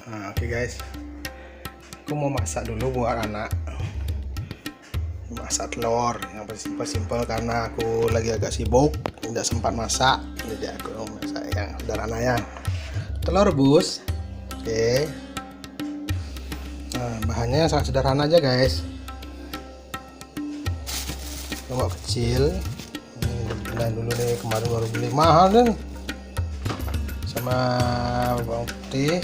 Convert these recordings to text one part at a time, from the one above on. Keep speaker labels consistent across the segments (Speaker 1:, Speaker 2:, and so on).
Speaker 1: Nah, oke guys, aku mau masak dulu buat anak. Masak telur yang simpel-simpel karena aku lagi agak sibuk, tidak sempat masak. Jadi aku mau masak yang sederhana ya. Telur rebus. Oke. Nah, bahannya sangat sederhana aja guys. Lombok kecil. Ini dulu nih, kemarin baru beli, mahal dan sama bawang putih,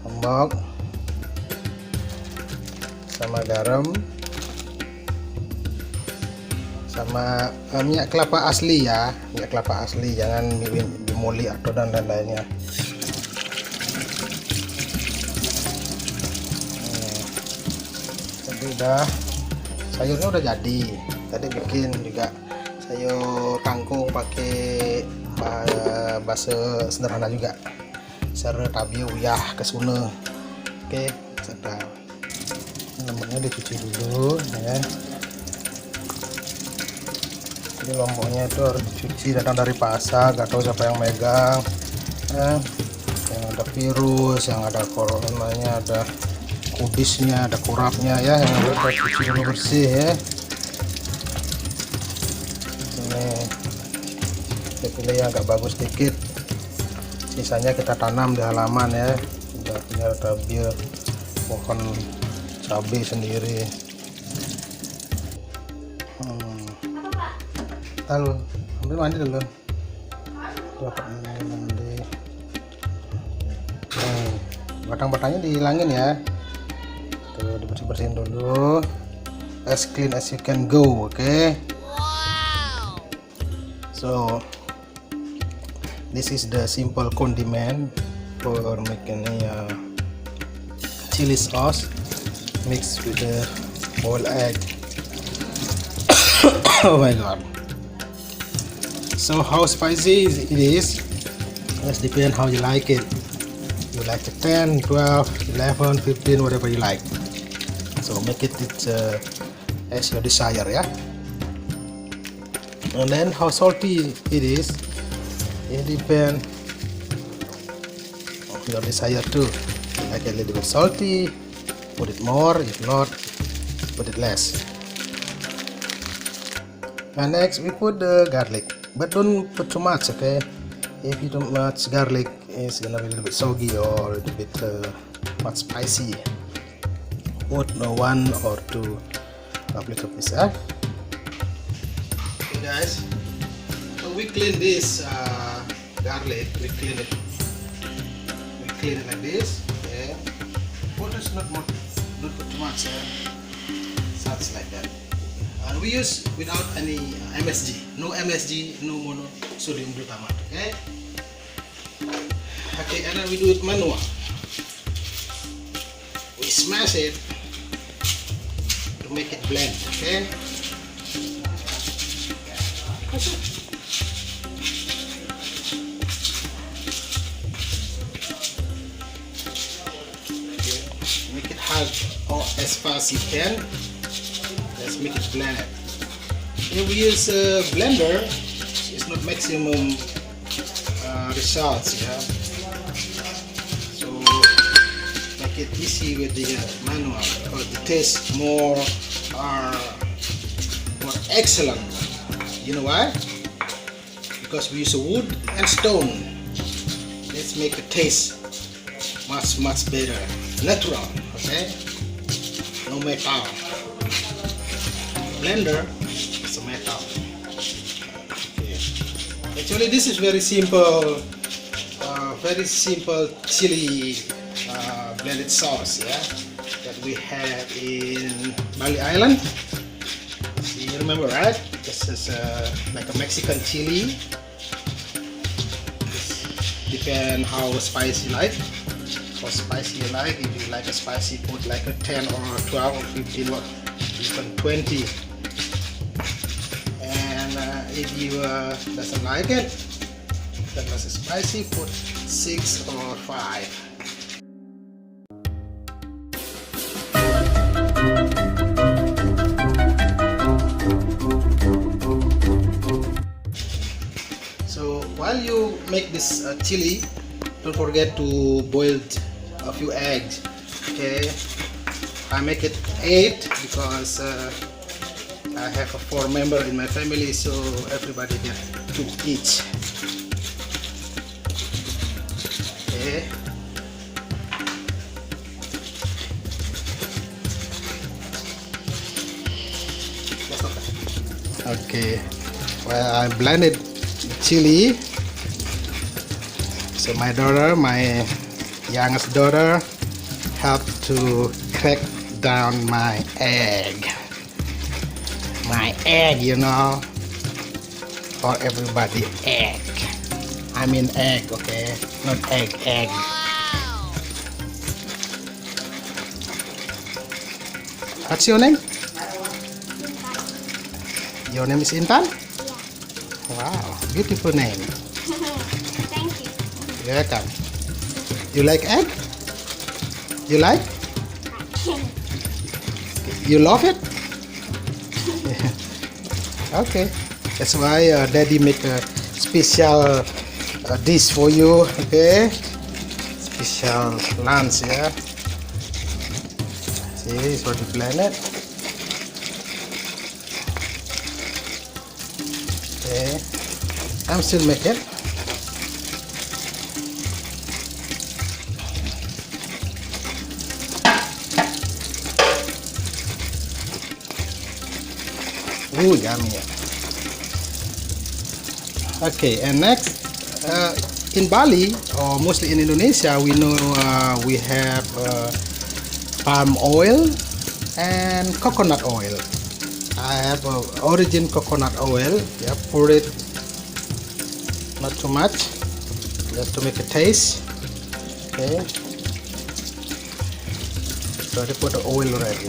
Speaker 1: lombok, sama garam, sama minyak kelapa asli ya, minyak kelapa asli, jangan bimoli atau dan lainnya. Tadi udah sayurnya udah jadi, tadi bikin juga sayur kangkung pakai bahasa sederhana juga, sere tabi uyah kesuna. Oke, sedap. Lomboknya dicuci dulu ya. Jadi lomboknya itu harus dicuci, datang dari pasar, gak tahu siapa yang megang ya. Yang ada virus, yang ada coronanya, ada kudisnya, ada kurapnya ya, yang harus kita cuci dulu bersih ya. Ini kita pilih yang agak bagus sedikit, sisanya kita tanam di halaman ya. Udah punya tabir pohon cabai sendiri. Lalu ambil mandi dulu. Mandi. Batang-batangnya dihilangin ya. Tuh, dibersih-bersihin dulu. As clean as you can go, okay? Wow. So this is the simple condiment for making a chili sauce mixed with the boiled egg. Oh my god. So how spicy it is, it depends how you like it. You like it 10, 12, 11, 15, whatever you like. So make it as your desire ya. And then how salty it is, it depends on your desire too. Like a little bit salty, put it more. If not, put it less. And next we put the garlic, but don't put too much, okay? If you don't much garlic, it's gonna be a little bit soggy or a little bit much spicy. Put 1 or 2 little piece. Okay guys, so we clean this garlic. We clean it like this. Okay, water is not put too much. Such like that. And we use without any MSG, no MSG, no monosodium glutamate. Okay, and then we do it manual. We smash it to make it blend. Okay. Make it hard or as fast as you can. Let's make it blended. If we use a blender, it's not maximum results. Yeah. So make it easy with the manual because it tastes more excellent. You know why? Because we use a wood and stone. Let's make the taste much better, natural. Okay, no metal. Blender is a metal. Okay. Actually, this is very simple chili blended sauce, yeah, that we have in Bali Island. You remember, right? This is like a Mexican chili. Depend how spicy you like. How spicy you like. If you like a spicy, put like a 10 or 12 or 15 or even 20. And if you doesn't like it, that was spicy, put 6 or 5. So while you make this chili, don't forget to boil a few eggs. Okay, I make it 8 because I have 4 members in my family, so everybody get 2 each. Okay. Okay, well, I blended chili. So my daughter, my youngest daughter, helped to crack down my egg. My egg, you know, for everybody egg. I mean egg, okay, not egg, egg. What's your name? Your name is Intan?
Speaker 2: Yeah.
Speaker 1: Wow, beautiful name.
Speaker 2: Thank you.
Speaker 1: You're welcome. You like egg? You like? You love it? Okay. That's why Daddy make a special dish for you. Okay. Special lunch, yeah. See, this is what you blend it. Okay. I'm still making. Ooh, yummy. Okay, and next, in Bali or mostly in Indonesia, we know we have palm oil and coconut oil. I have origin coconut oil. Yeah, pour it not too much, just to make a taste. Okay, so I put the oil already.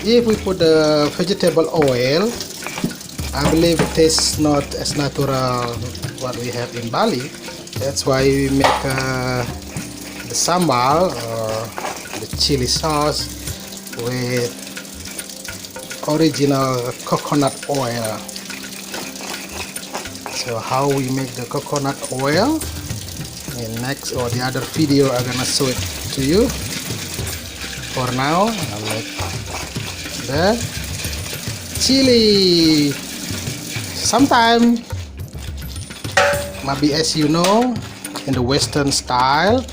Speaker 1: If we put the vegetable oil, I believe it tastes not as natural what we have in Bali. That's why we make the sambal or the chili sauce with original coconut oil. So how we make the coconut oil in next or the other video, I'm gonna show it to you. For now, I'll make the chili. Sometimes, maybe as you know, in the Western style,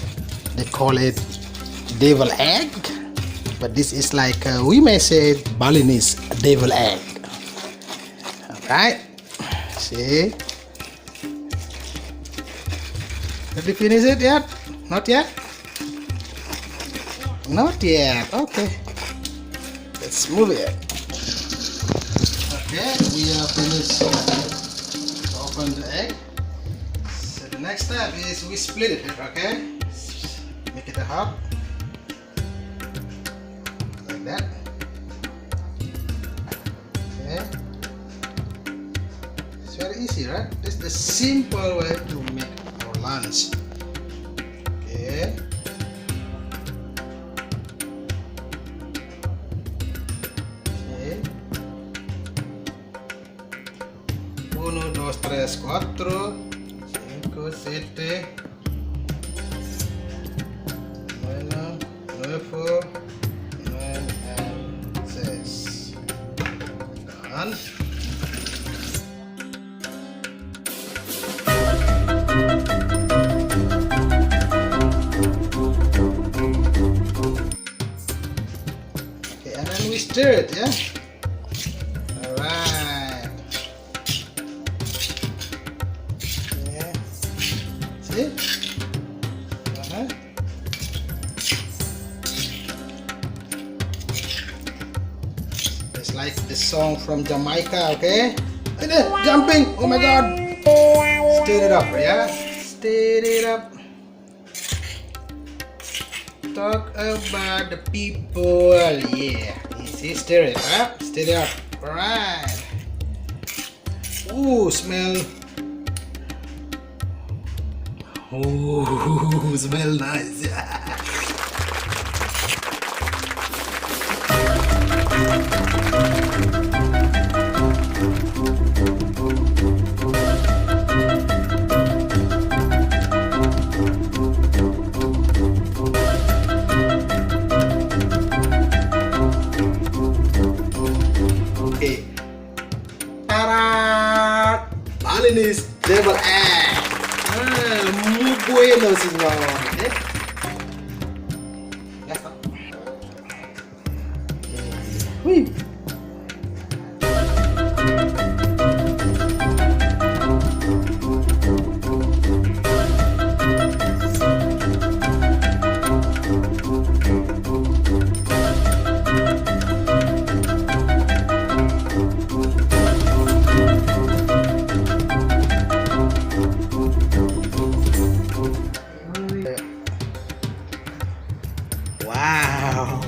Speaker 1: they call it devil egg. But this is like, we may say Balinese devil egg. Alright, see? Did you finish it yet? Not yet? Not yet, okay. Let's move it. Okay, we are finished to open the egg. So the next step is we split it, okay? Make it a half. Like that. Okay. It's very easy, right? This is the simple way to make our lunch. Okay. 1, 2, 3, 4, 5, 7, 8, 9, 9 and 6. Done. Okay, and then we stir it, yeah? Alright. Yeah. See? It's like the song from Jamaica, okay? Jumping! Oh my god! Stir it up, yeah? Stir it up. Talk about the people, yeah. See, stir it up, stir it up. Alright. Ooh, smell. Ooh, smell nice. Double egg. Muy bueno, señor. ¿Eh? Ya está. Uy. Wow.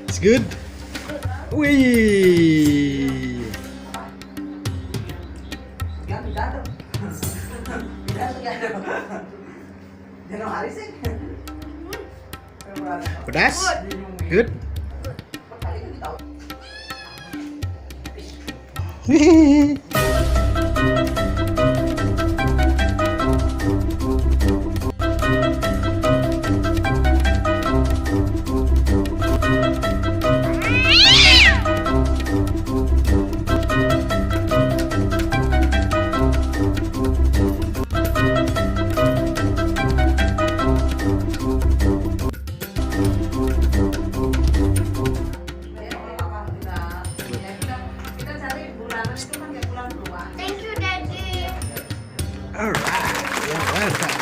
Speaker 1: It's good. Wih. Pedas? Good.
Speaker 2: Thank you, Daddy.
Speaker 1: Alright. Yeah, well.